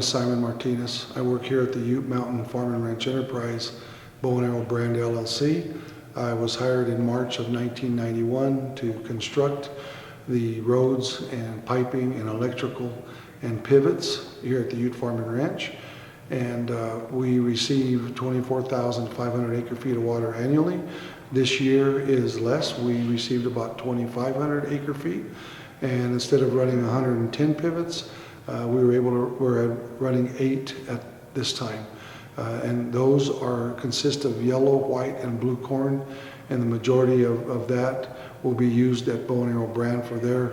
is Simon Martinez. I work here at the Ute Mountain Farm Ranch Enterprise, Bow and Arrow Brand LLC. I was hired in March of 1991 to construct the roads and piping and electrical and pivots here at the Ute Farm and Ranch. And we receive 24,500 acre feet of water annually. This year is less. We received about 2,500 acre feet. And instead of running 110 pivots, we're running 8 at this time. And those consist of yellow, white, and blue corn. And the majority of that will be used at Bow and Arrow brand for their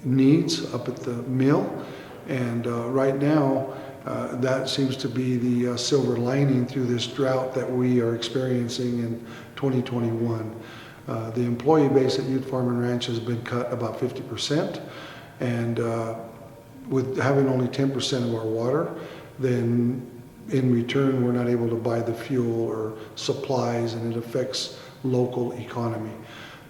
needs up at the mill. And right now, that seems to be the silver lining through this drought that we are experiencing in 2021. The employee base at Ute Farm and Ranch has been cut about 50%, and with having only 10% of our water, then in return we're not able to buy the fuel or supplies, and it affects local economy.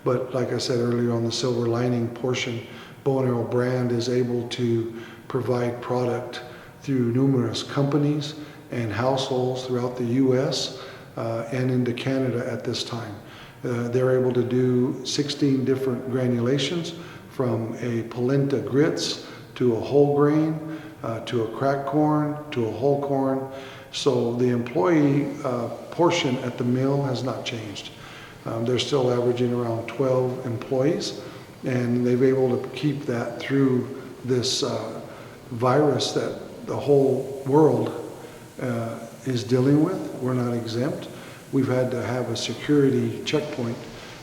But like I said earlier, on the silver lining portion, Bow and Arrow brand is able to provide product through numerous companies and households throughout the U.S. And into Canada at this time. They're able to do 16 different granulations, from a polenta grits to a whole grain, to a cracked corn, to a whole corn. So the employee portion at the mill has not changed. They're still averaging around 12 employees, and they've been able to keep that through this virus that the whole world is dealing with. We're not exempt. We've had to have a security checkpoint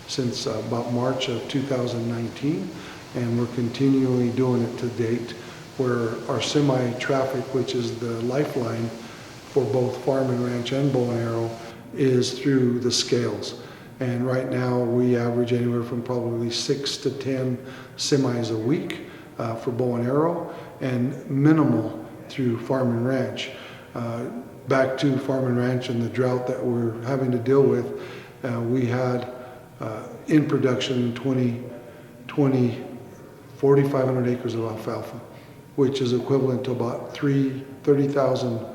since about March of 2019, and we're continually doing it to date, where our semi-traffic, which is the lifeline for both Farm and Ranch and Bow and Arrow, is through the scales. And right now we average anywhere from probably 6 to 10 semis a week for Bow and Arrow, and minimal through Farm and Ranch. Back to Farm and Ranch and the drought that we're having to deal with, we had in production in 2020 4,500 acres of alfalfa, which is equivalent to about 30,000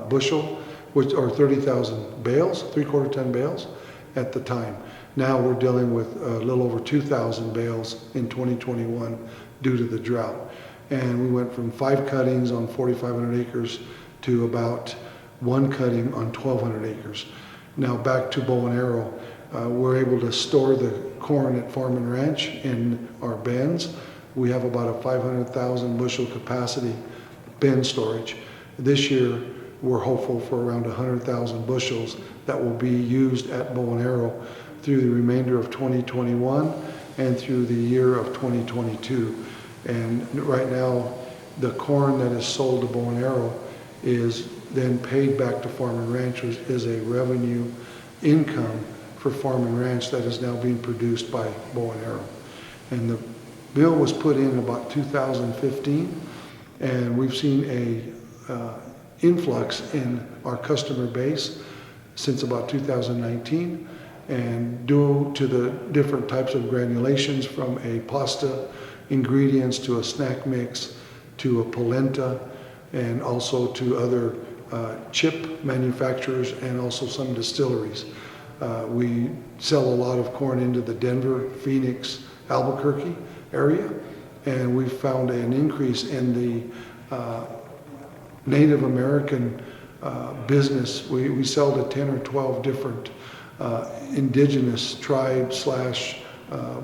bushel, or 30,000 bales, 3/4 ton bales at the time. Now we're dealing with a little over 2,000 bales in 2021 due to the drought. And we went from 5 cuttings on 4,500 acres to about 1 cutting on 1,200 acres. Now back to Bow and Arrow, we're able to store the corn at Farm and Ranch in our bins. We have about a 500,000 bushel capacity bin storage. This year, we're hopeful for around 100,000 bushels that will be used at Bow and Arrow through the remainder of 2021 and through the year of 2022. And right now, the corn that is sold to Bow and Arrow is then paid back to Farm and Ranch, which is a revenue income for Farm and Ranch that is now being produced by Bow and Arrow. And the bill was put in about 2015, and we've seen a influx in our customer base since about 2019, and due to the different types of granulations, from a pasta ingredients to a snack mix to a polenta, and also to other chip manufacturers and also some distilleries. We sell a lot of corn into the Denver, Phoenix, Albuquerque area, and we've found an increase in the Native American business. We sell to 10 or 12 different indigenous tribe slash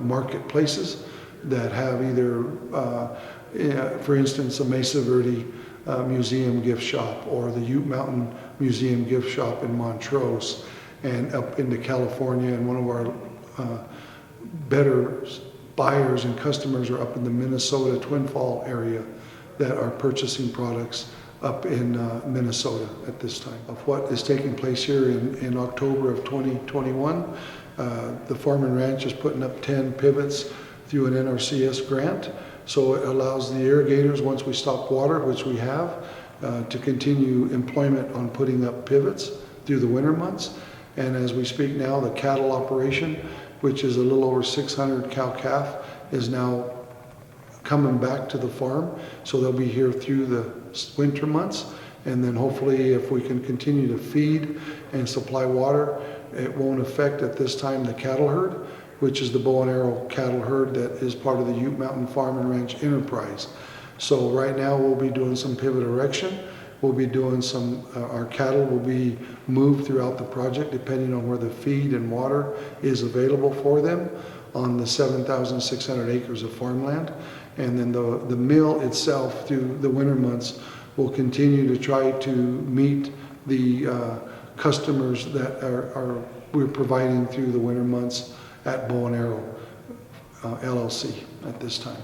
marketplaces that have either, for instance, a Mesa Verde Museum gift shop, or the Ute Mountain Museum gift shop in Montrose, and up into California. And one of our better buyers and customers are up in the Minnesota Twin Fall area that are purchasing products up in Minnesota at this time. Of what is taking place here in October of 2021, the Farm and Ranch is putting up 10 pivots through an NRCS grant. So it allows the irrigators, once we stop water, which we have, to continue employment on putting up pivots through the winter months. And as we speak now, the cattle operation, which is a little over 600 cow-calf, is now coming back to the farm. So they'll be here through the winter months. And then hopefully if we can continue to feed and supply water, it won't affect at this time the cattle herd, which is the bow and arrow cattle herd that is part of the Ute Mountain Farm and Ranch enterprise. So right now we'll be doing some pivot erection. We'll be doing some, our cattle will be moved throughout the project depending on where the feed and water is available for them on the 7,600 acres of farmland. And then the mill itself through the winter months will continue to try to meet the customers that we're providing through the winter months at Bow and Arrow LLC at this time.